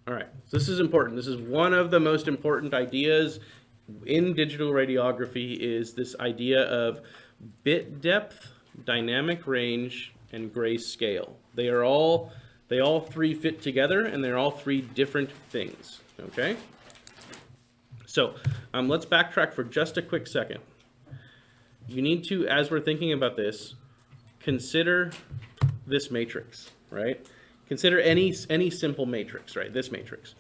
All right, so this is important. This is one of the most important ideas in digital radiography is this idea of bit depth, dynamic range, and grayscale. They all three fit together, and they're all three different things, okay? So let's backtrack for just a quick second. You need to, as we're thinking about this, consider this matrix, right? Consider any simple matrix, right? This matrix.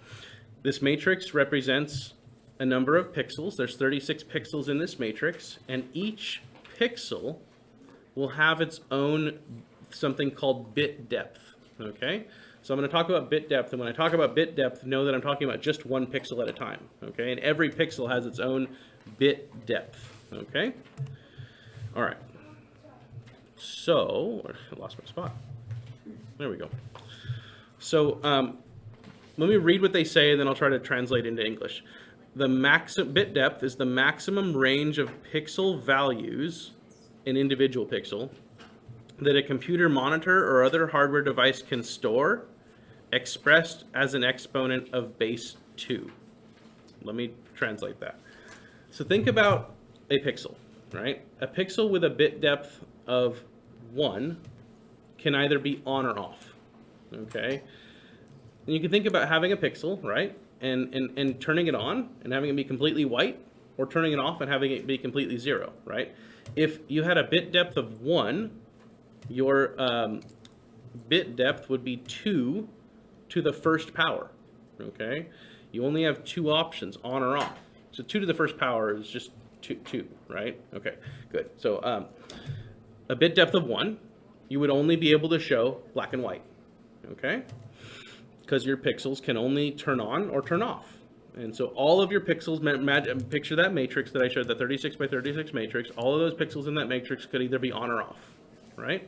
This matrix represents a number of pixels. There's 36 pixels in this matrix, and each pixel will have its own something called bit depth, okay? So I'm going to talk about bit depth, and when I talk about bit depth, know that I'm talking about just one pixel at a time, okay? And every pixel has its own bit depth, okay? All right. So, I lost my spot. There we go. So let me read what they say, and then I'll try to translate into English. The bit depth is the maximum range of pixel values, an individual pixel, that a computer monitor or other hardware device can store, expressed as an exponent of base 2. Let me translate that. So think about a pixel, right? A pixel with a bit depth of 1 can either be on or off. Okay, and you can think about having a pixel, right, and turning it on and having it be completely white, or turning it off and having it be completely 0, right? If you had a bit depth of 1, your bit depth would be 2 to the first power, okay? You only have 2 options, on or off. So 2 to the first power is just 2, right? Okay, good. So a bit depth of 1, you would only be able to show black and white. Okay, because your pixels can only turn on or turn off. And so all of your pixels, picture that matrix that I showed, the 36 by 36 matrix, all of those pixels in that matrix could either be on or off, right?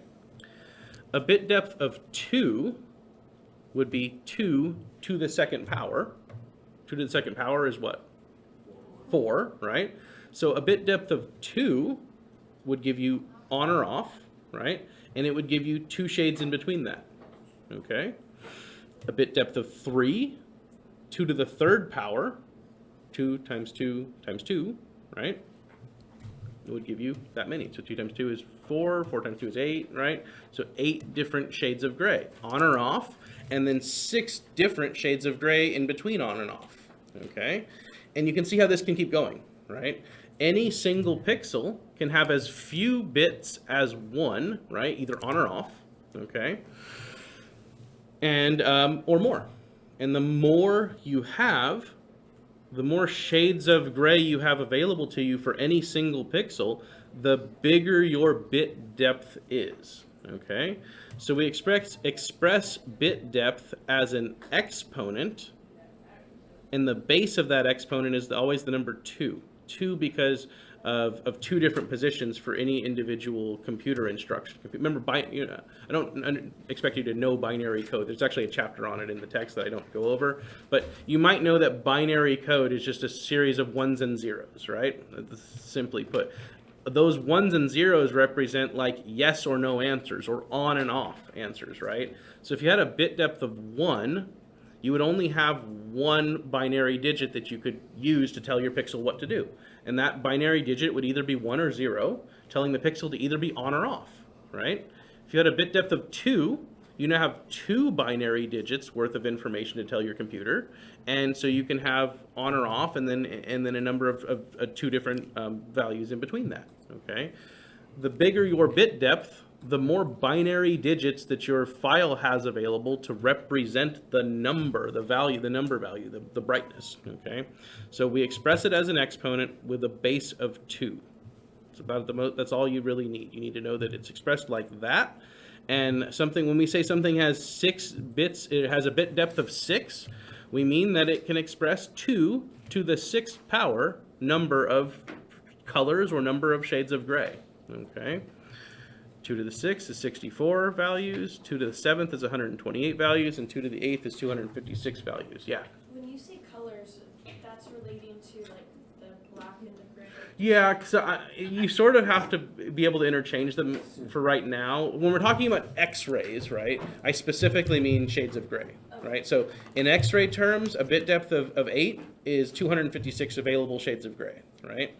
A bit depth of 2 would be 2 to the second power. 2 to the second power is what? 4, right? So a bit depth of 2 would give you on or off, right? And it would give you 2 shades in between that. Okay, a bit depth of 3, 2 to the third power, 2 times 2 times 2, right? It would give you that many. So 2 times 2 is 4, 4 times 2 is 8, right? So 8 different shades of gray, on or off, and then 6 different shades of gray in between on and off, okay? And you can see how this can keep going, right? Any single pixel can have as few bits as 1, right? Either on or off, okay? And or more. And the more you have, the more shades of gray you have available to you for any single pixel, the bigger your bit depth is. Okay? So we express bit depth as an exponent, and the base of that exponent is always the number 2. 2 because of 2 different positions for any individual computer instruction. Remember, I don't expect you to know binary code. There's actually a chapter on it in the text that I don't go over. But you might know that binary code is just a series of 1s and 0s, right? Simply put. Those 1s and 0s represent like yes or no answers, or on and off answers, right? So if you had a bit depth of 1, you would only have 1 binary digit that you could use to tell your pixel what to do. And that binary digit would either be 1 or 0, telling the pixel to either be on or off, right? If you had a bit depth of 2, you now have 2 binary digits worth of information to tell your computer. And so you can have on or off, and then a number of 2 different values in between that, okay? The bigger your bit depth, the more binary digits that your file has available to represent the number, the value, the number value, the brightness, okay? So we express it as an exponent with a base of 2. It's about that's all you really need. You need to know that it's expressed like that. And when we say something has 6 bits, it has a bit depth of 6, we mean that it can express 2 to the 6th power number of colors or number of shades of gray, okay? 2 to the 6th is 64 values, 2 to the 7th is 128 values, and 2 to the 8th is 256 values. Yeah? When you say colors, that's relating to like the black and the gray? Yeah, so you sort of have to be able to interchange them for right now. When we're talking about X-rays, right, I specifically mean shades of gray, right? So in X-ray terms, a bit depth of 8 is 256 available shades of gray, right?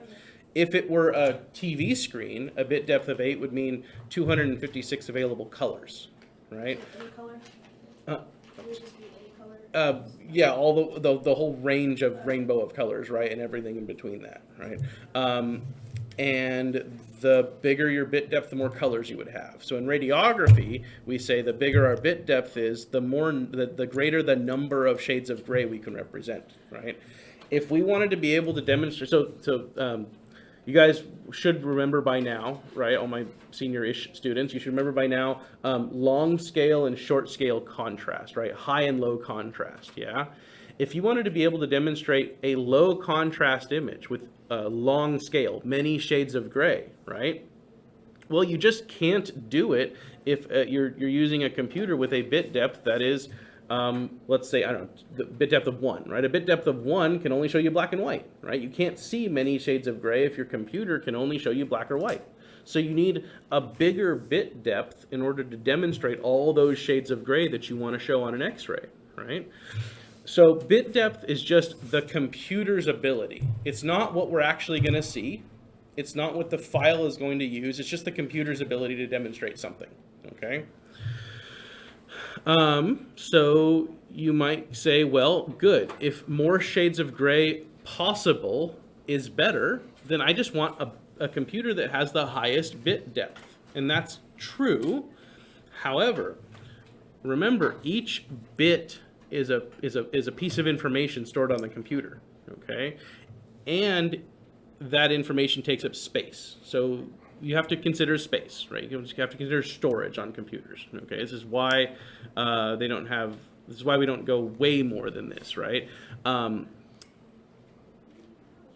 If it were a TV screen, a bit depth of 8 would mean 256 available colors, right? Any color? Uh, It would just be any color? yeah, all the whole range of rainbow of colors, right, and everything in between that, right? And the bigger your bit depth, the more colors you would have. So in radiography, we say the bigger our bit depth is, the greater the number of shades of gray we can represent, right? If we wanted to be able to demonstrate, you guys should remember by now, right, all my senior-ish students, you should remember by now, long scale and short scale contrast, right, high and low contrast, yeah? If you wanted to be able to demonstrate a low contrast image with a long scale, many shades of gray, right? Well, you just can't do it if you're using a computer with a bit depth that is, let's say, I don't know, the bit depth of 1, right? A bit depth of 1 can only show you black and white, right? You can't see many shades of gray if your computer can only show you black or white. So you need a bigger bit depth in order to demonstrate all those shades of gray that you want to show on an X-ray, right? So bit depth is just the computer's ability. It's not what we're actually going to see. It's not what the file is going to use. It's just the computer's ability to demonstrate something, okay? So you might say, well, good. If more shades of gray possible is better, then I just want a computer that has the highest bit depth. And that's true. However, remember, each bit is a piece of information stored on the computer, okay? And that information takes up space. So you have to consider space, right? You have to consider storage on computers, okay? This is why this is why we don't go way more than this, right?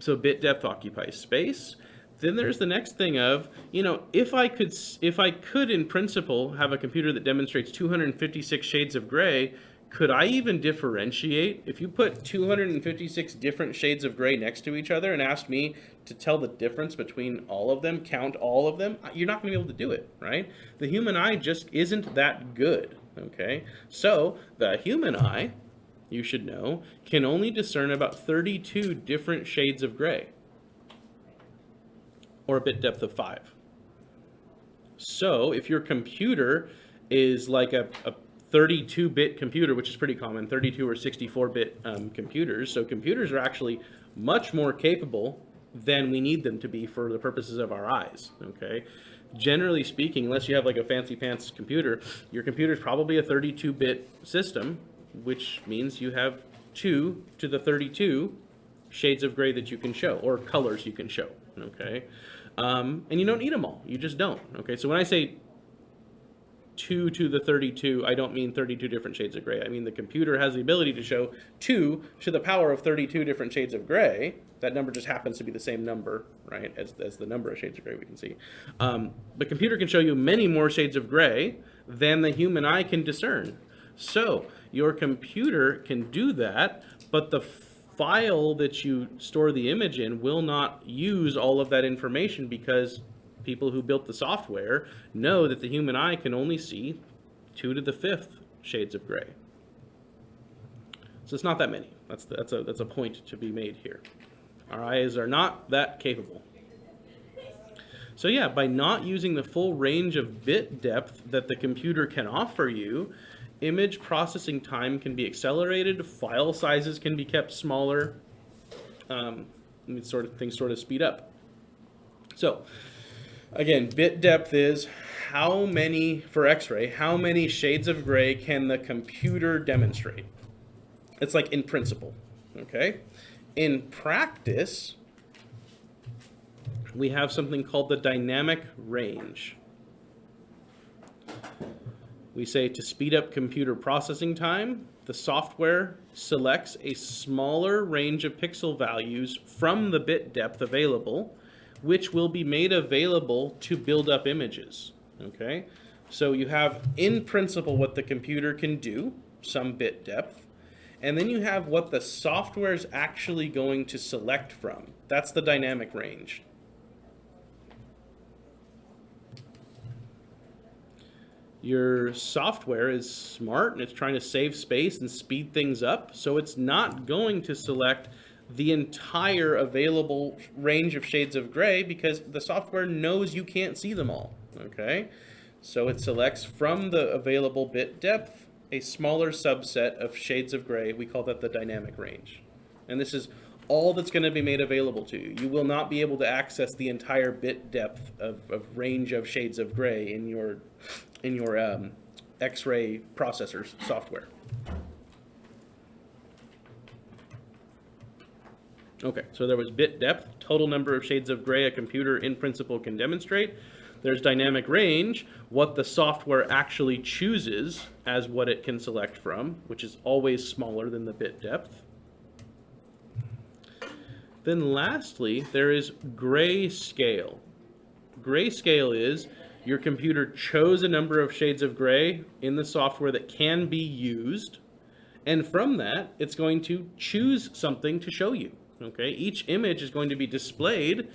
So bit depth occupies space. Then there's the next thing of, if I could in principle have a computer that demonstrates 256 shades of gray, could I even differentiate? If you put 256 different shades of gray next to each other and asked me to tell the difference between all of them, count all of them, you're not going to be able to do it, right? The human eye just isn't that good, okay? So the human eye, you should know, can only discern about 32 different shades of gray, or a bit depth of 5. So if your computer is like a 32-bit computer, which is pretty common, 32 or 64-bit computers. So computers are actually much more capable than we need them to be for the purposes of our eyes, okay? Generally speaking, unless you have like a fancy pants computer, your computer is probably a 32-bit system, which means you have 2 to the 32 shades of gray that you can show, or colors you can show, okay? And you don't need them all. You just don't, okay? So when I say 2 to the 32, I don't mean 32 different shades of gray. I mean the computer has the ability to show 2 to the power of 32 different shades of gray. That number just happens to be the same number, right, as the number of shades of gray we can see. The computer can show you many more shades of gray than the human eye can discern. So your computer can do that, but the file that you store the image in will not use all of that information, because people who built the software know that the human eye can only see 2 to the 5th shades of gray. So it's not that many. That's a point to be made here. Our eyes are not that capable. So yeah, by not using the full range of bit depth that the computer can offer you, image processing time can be accelerated, file sizes can be kept smaller, things sort of speed up. So again, bit depth is for X-ray, how many shades of gray can the computer demonstrate? It's like in principle, okay? In practice, we have something called the dynamic range. We say to speed up computer processing time, the software selects a smaller range of pixel values from the bit depth available, which will be made available to build up images, okay? So you have, in principle, what the computer can do, some bit depth, and then you have what the software is actually going to select from. That's the dynamic range. Your software is smart and it's trying to save space and speed things up, so it's not going to select the entire available range of shades of gray because the software knows you can't see them all, okay? So it selects from the available bit depth a smaller subset of shades of gray. We call that the dynamic range. And this is all that's going to be made available to you. You will not be able to access the entire bit depth of range of shades of gray in your X-ray processors software. Okay, so there was bit depth, total number of shades of gray a computer in principle can demonstrate. There's dynamic range, what the software actually chooses as what it can select from, which is always smaller than the bit depth. Then lastly, there is grayscale. Grayscale is your computer chose a number of shades of gray in the software that can be used, and from that, it's going to choose something to show you. Okay, each image is going to be displayed,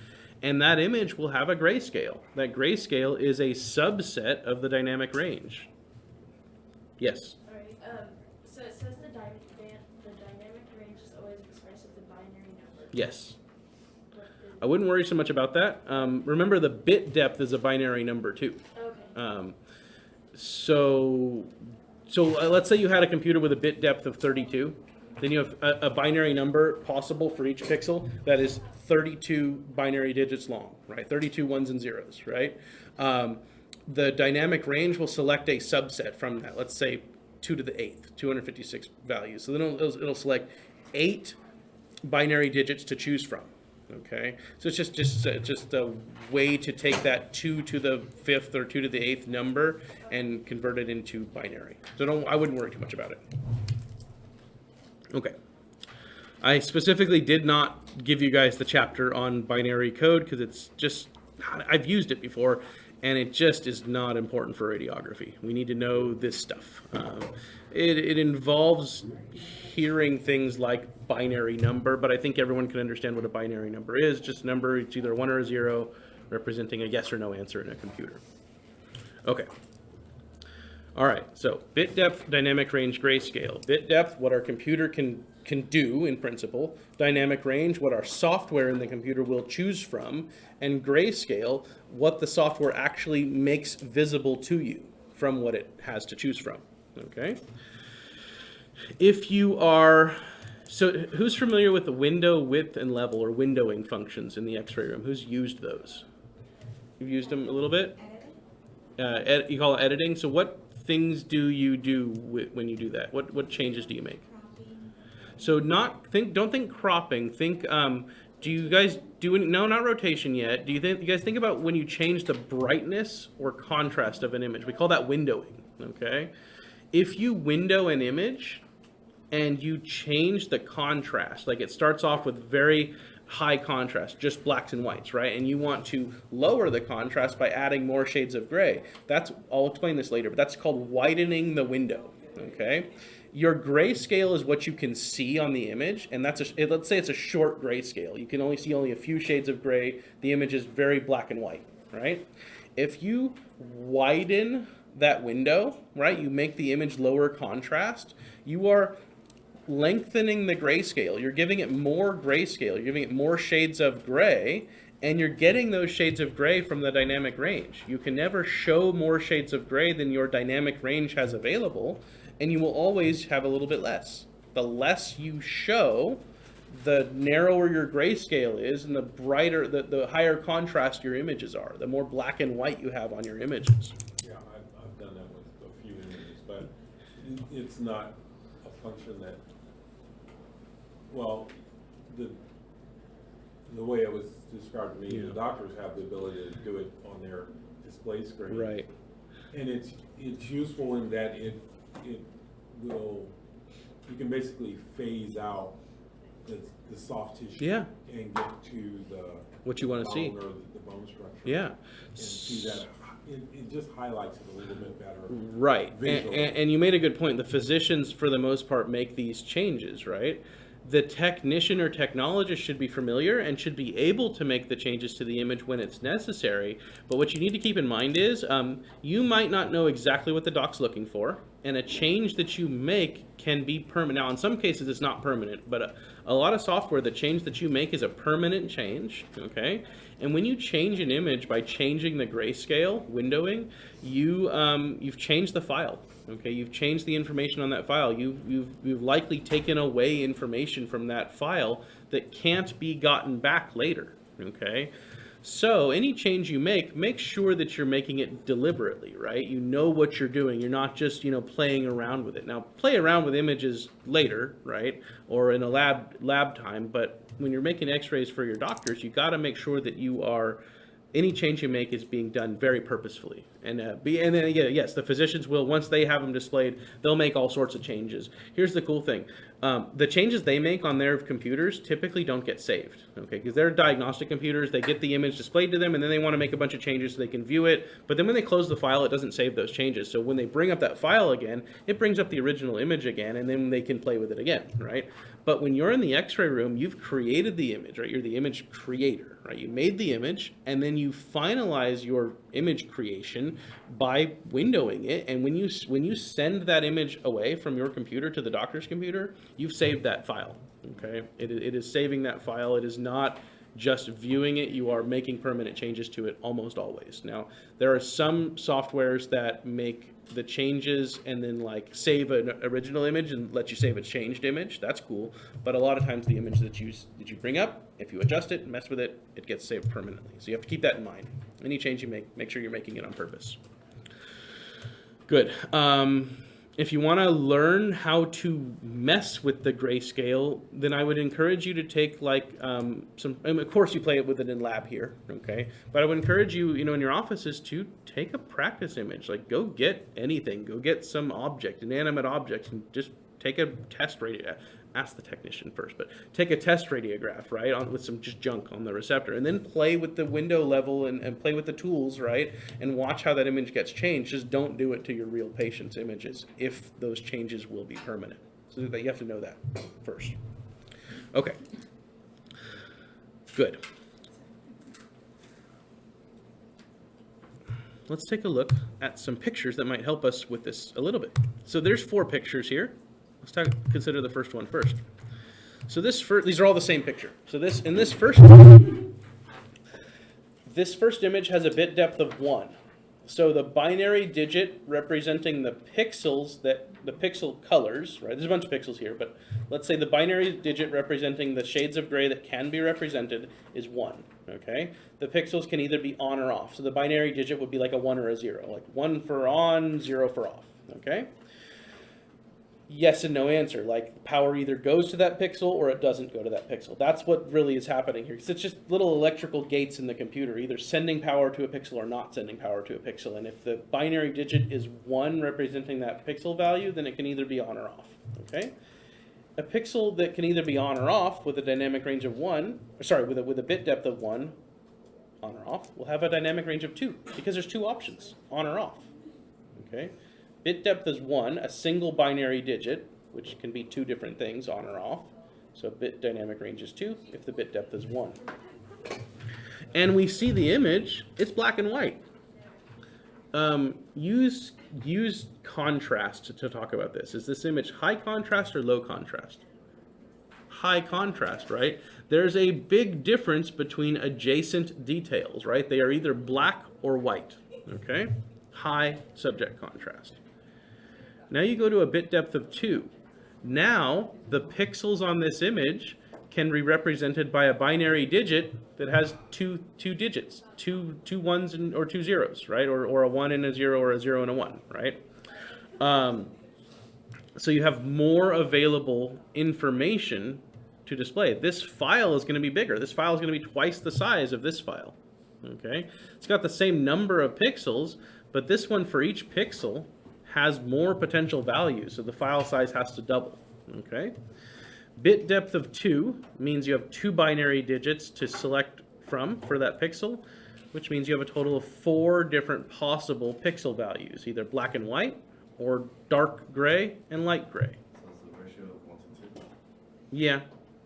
and that image will have a grayscale. That grayscale is a subset of the dynamic range. Yes? All right, so it says the dynamic range is always expressed as a binary number. Yes. I wouldn't worry so much about that. Remember, the bit depth is a binary number too. Okay. So let's say you had a computer with a bit depth of 32. Then you have a binary number possible for each pixel that is 32 binary digits long, right? 32 ones and zeros, right? The dynamic range will select a subset from that. Let's say 2 to the 8th, 256 values. So then it'll select 8 binary digits to choose from. Okay, so it's just a way to take that 2 to the 5th or 2 to the 8th number and convert it into binary. So I wouldn't worry too much about it. Okay. I specifically did not give you guys the chapter on binary code because it's just, I've used it before, and it just is not important for radiography. We need to know this stuff. It involves hearing things like binary number, but I think everyone can understand what a binary number is. Just a number, it's either 1 or a 0, representing a yes or no answer in a computer. Okay. All right, so bit depth, dynamic range, grayscale. Bit depth, what our computer can do in principle. Dynamic range, what our software in the computer will choose from. And grayscale, what the software actually makes visible to you from what it has to choose from. Okay? If you are, so who's familiar with the window, width, and level, or windowing functions in the X-ray room? Who's used those? You've used them a little bit? You call it editing? So what things do you do when you do that? What changes do you make? So don't think cropping. Think, do you guys do any, no, not rotation yet. Do you guys think about when you change the brightness or contrast of an image? We call that windowing, okay? If you window an image and you change the contrast, like it starts off with very high contrast, just blacks and whites, right? And you want to lower the contrast by adding more shades of gray. I'll explain this later, but that's called widening the window, okay? Your grayscale is what you can see on the image, and let's say it's a short grayscale. You can only see a few shades of gray. The image is very black and white, right? If you widen that window, right, you make the image lower contrast, you are lengthening the grayscale. You're giving it more grayscale. You're giving it more shades of gray, and you're getting those shades of gray from the dynamic range. You can never show more shades of gray than your dynamic range has available, and you will always have a little bit less. The less you show, the narrower your grayscale is, and the brighter, the higher contrast your images are, the more black and white you have on your images. Yeah, I've done that with a few images, but it's not a function that, well, the way it was described to me, the doctors have the ability to do it on their display screen. Right. And it's useful in that it will, you can basically phase out the soft tissue and get to the what you want to see, or the bone structure. Yeah. And see that it just highlights it a little bit better. Right. And you made a good point. The physicians, for the most part, make these changes, right? The technician or technologist should be familiar and should be able to make the changes to the image when it's necessary. But what you need to keep in mind is you might not know exactly what the doc's looking for, and a change that you make can be permanent. Now, in some cases, it's not permanent, but a lot of software, the change that you make is a permanent change, okay? And when you change an image by changing the grayscale windowing, you've changed the file. Okay, you've changed the information on that file. You've likely taken away information from that file that can't be gotten back later. Okay, so any change you make sure that you're making it deliberately, right? You know what you're doing. You're not just playing around with it. Now, play around with images later, right, or in a lab time. But when you're making X-rays for your doctors, you got to make sure that any change you make is being done very purposefully. And then again, yes, the physicians will, once they have them displayed, they'll make all sorts of changes. Here's the cool thing. The changes they make on their computers typically don't get saved, okay? Because they're diagnostic computers, they get the image displayed to them, and then they want to make a bunch of changes so they can view it. But then when they close the file, it doesn't save those changes. So when they bring up that file again, it brings up the original image again, and then they can play with it again, right? But when you're in the X-ray room, you've created the image, right? You're the image creator, right? You made the image, and then you finalize your image creation by windowing it. And when you send that image away from your computer to the doctor's computer, you've saved that file, okay? It is saving that file. It is not just viewing it. You are making permanent changes to it almost always. Now, there are some softwares that make the changes and then like save an original image and let you save a changed image. That's cool. But a lot of times the image that you bring up, if you adjust it, mess with it, it gets saved permanently. So you have to keep that in mind. Any change you make sure you're making it on purpose. Good. If you want to learn how to mess with the grayscale, then I would encourage you to take like of course you play it with it in lab here, okay? But I would encourage you, in your offices to take a practice image. Like go get anything, go get some object, inanimate object, and just take a test radio. Ask the technician first, but take a test radiograph, right, with some just junk on the receptor, and then play with the window level and play with the tools, right, and watch how that image gets changed. Just don't do it to your real patient's images if those changes will be permanent. So that you have to know that first. Okay. Good. Let's take a look at some pictures that might help us with this a little bit. So there's 4 pictures here. Let's consider the first one first. So these are all the same picture. So this first image has a bit depth of 1. So the binary digit representing the pixels the pixel colors, right? There's a bunch of pixels here, but let's say the binary digit representing the shades of gray that can be represented is 1, okay? The pixels can either be on or off. So the binary digit would be like a 1 or a 0, like 1 for on, 0 for off, okay? Yes and no answer, like power either goes to that pixel or it doesn't go to that pixel. That's what really is happening here. It's just little electrical gates in the computer, either sending power to a pixel or not sending power to a pixel. And if the binary digit is 1 representing that pixel value, then it can either be on or off, okay? A pixel that can either be on or off with a dynamic range of 1, with a bit depth of 1, on or off, will have a dynamic range of 2, because there's 2 options, on or off, okay? Bit depth is 1, a single binary digit, which can be 2 different things, on or off. So bit dynamic range is 2 if the bit depth is 1. And we see the image, it's black and white. Use contrast to talk about this. Is this image high contrast or low contrast? High contrast, right? There's a big difference between adjacent details, right? They are either black or white, okay? High subject contrast. Now you go to a bit depth of 2. Now the pixels on this image can be represented by a binary digit that has two digits, two ones or 2 zeros, right? Or a 1 and a 0 or a 0 and a 1, right? So you have more available information to display. This file is going to be bigger. This file is going to be twice the size of this file, okay? It's got the same number of pixels, but this one for each pixel has more potential values, so the file size has to double, okay? Bit depth of 2 means you have 2 binary digits to select from for that pixel, which means you have a total of 4 different possible pixel values, either black and white, or dark gray and light gray. So it's a ratio of 1 to 2? Yeah,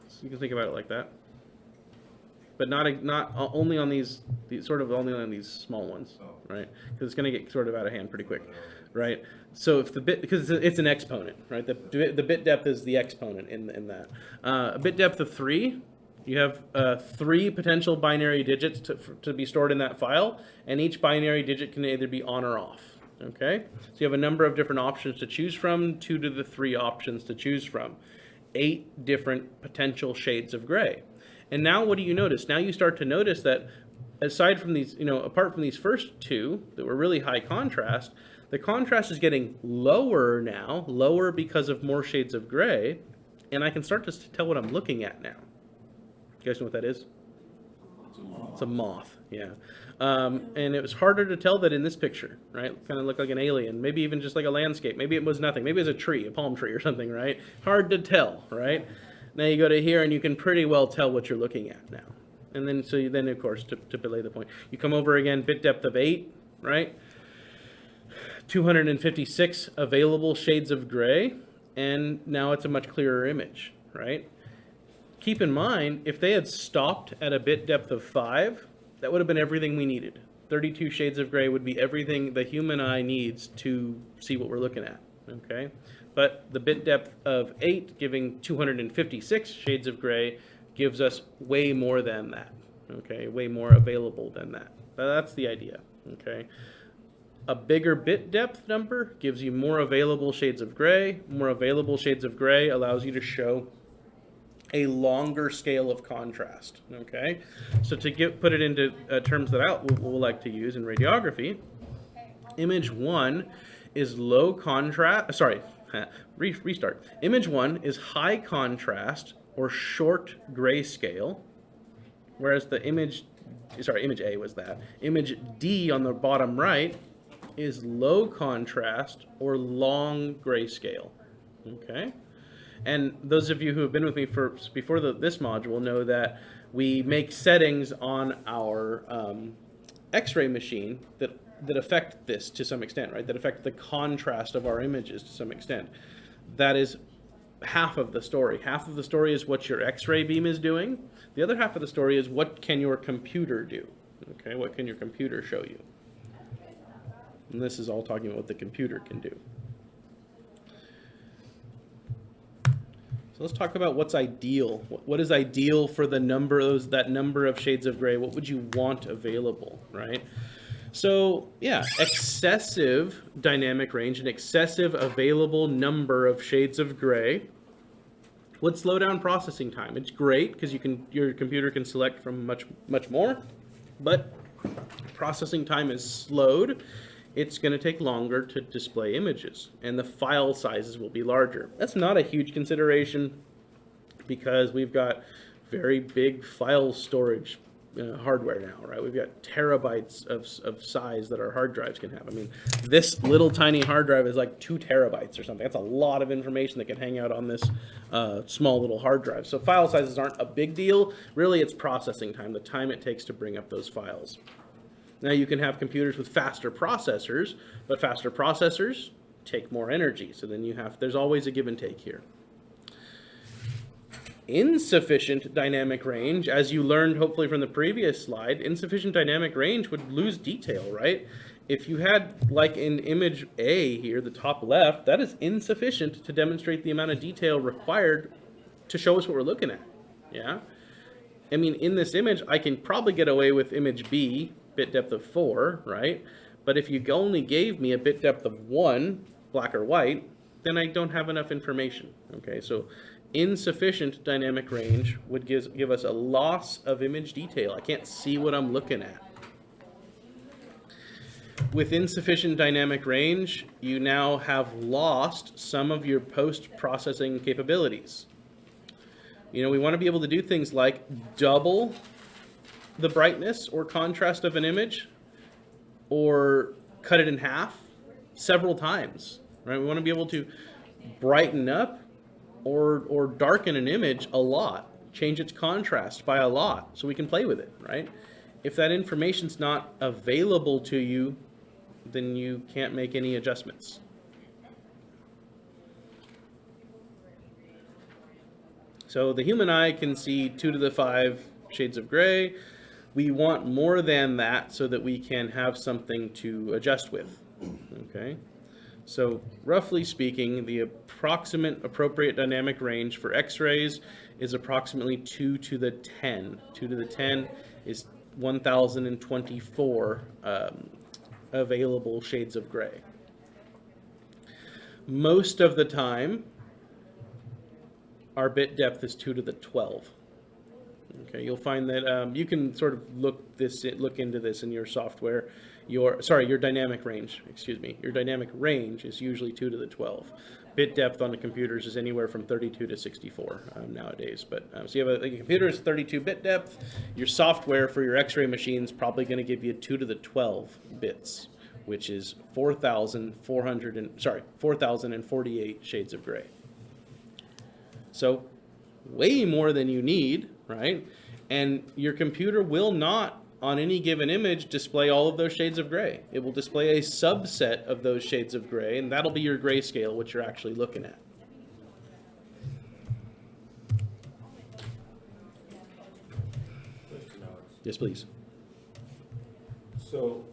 So you can think about it like that. But not only on these sort of only on these small ones, right? Because it's going to get sort of out of hand pretty quick, right? So if the bit, because it's an exponent, right? The bit depth is the exponent in that. A bit depth of 3, you have 3 potential binary digits to be stored in that file, and each binary digit can either be on or off. Okay, so you have a number of different options to choose from, 2 to the 3 options to choose from, 8 different potential shades of gray. And now what do you notice? Now you start to notice that aside from these, apart from these first 2 that were really high contrast, the contrast is getting lower now, lower because of more shades of gray, and I can start to tell what I'm looking at now. You guys know what that is? It's a moth, yeah. And it was harder to tell that in this picture, right? Kind of looked like an alien, maybe even just like a landscape. Maybe it was nothing. Maybe it was a tree, a palm tree or something, right? Hard to tell, right? Now you go to here and you can pretty well tell what you're looking at now. And then, then of course, to belay the point, you come over again, bit depth of 8, right? 256 available shades of gray, and now it's a much clearer image, right? Keep in mind, if they had stopped at a bit depth of 5, that would have been everything we needed. 32 shades of gray would be everything the human eye needs to see what we're looking at, okay? But the bit depth of 8, giving 256 shades of gray, gives us way more than that, okay? Way more available than that. That's the idea, okay? A bigger bit depth number gives you more available shades of gray. More available shades of gray allows you to show a longer scale of contrast, okay? So to put it into terms that we'll like to use in radiography, image 1 is low contrast, restart. Image 1 is high contrast or short grayscale, whereas the image A was that. Image D on the bottom right is low contrast or long grayscale, okay? And those of you who have been with me before this module know that we make settings on our X-ray machine that affect this to some extent, right? That affect the contrast of our images to some extent. That is half of the story. Half of the story is what your X-ray beam is doing. The other half of the story is what can your computer do, okay? What can your computer show you? And this is all talking about what the computer can do. So let's talk about what's ideal. What is ideal for that number of shades of gray? What would you want available, right? So yeah, excessive dynamic range, an excessive available number of shades of gray would slow down processing time. It's great because your computer can select from much more, but processing time is slowed. It's going to take longer to display images, and the file sizes will be larger. That's not a huge consideration because we've got very big file storage hardware now, right? We've got terabytes of size that our hard drives can have. I mean, this little tiny hard drive is like 2 terabytes or something. That's a lot of information that can hang out on this small little hard drive. So file sizes aren't a big deal. Really, it's processing time, the time it takes to bring up those files. Now you can have computers with faster processors, but faster processors take more energy. So then there's always a give and take here. Insufficient dynamic range, as you learned hopefully from the previous slide, insufficient dynamic range would lose detail, right? If you had, like in image A here, the top left, that is insufficient to demonstrate the amount of detail required to show us what we're looking at, yeah? I mean, in this image, I can probably get away with image B, bit depth of 4, right? But if you only gave me a bit depth of 1, black or white, then I don't have enough information, okay? So insufficient dynamic range would give us a loss of image detail. I can't see what I'm looking at. With insufficient dynamic range, you now have lost some of your post-processing capabilities. You know, we want to be able to do things like double the brightness or contrast of an image, or cut it in half several times, right? We want to be able to brighten up or darken an image a lot, change its contrast by a lot, so we can play with it, right? If that information's not available to you, then you can't make any adjustments. So the human eye can see 2 to the 5 shades of gray. We want more than that so that we can have something to adjust with. Okay? So roughly speaking, the approximate appropriate dynamic range for X-rays is approximately 2 to the 10. 2 to the 10 is 1,024 available shades of gray. Most of the time, our bit depth is 2 to the 12. Okay, you'll find that you can sort of look into this in your software. Your dynamic range. Excuse me. Your dynamic range is usually 2 to the 12. Bit depth on the computers is anywhere from 32 to 64 nowadays. But so you have a computer is 32 bit depth. Your software for your X-ray machine is probably going to give you 2 to the 12 bits, which is 4,048 shades of gray. So way more than you need, right? And your computer will not, on any given image, display all of those shades of gray. It will display a subset of those shades of gray, and that'll be your grayscale, what you're actually looking at. Question, Alex. Yes, please. So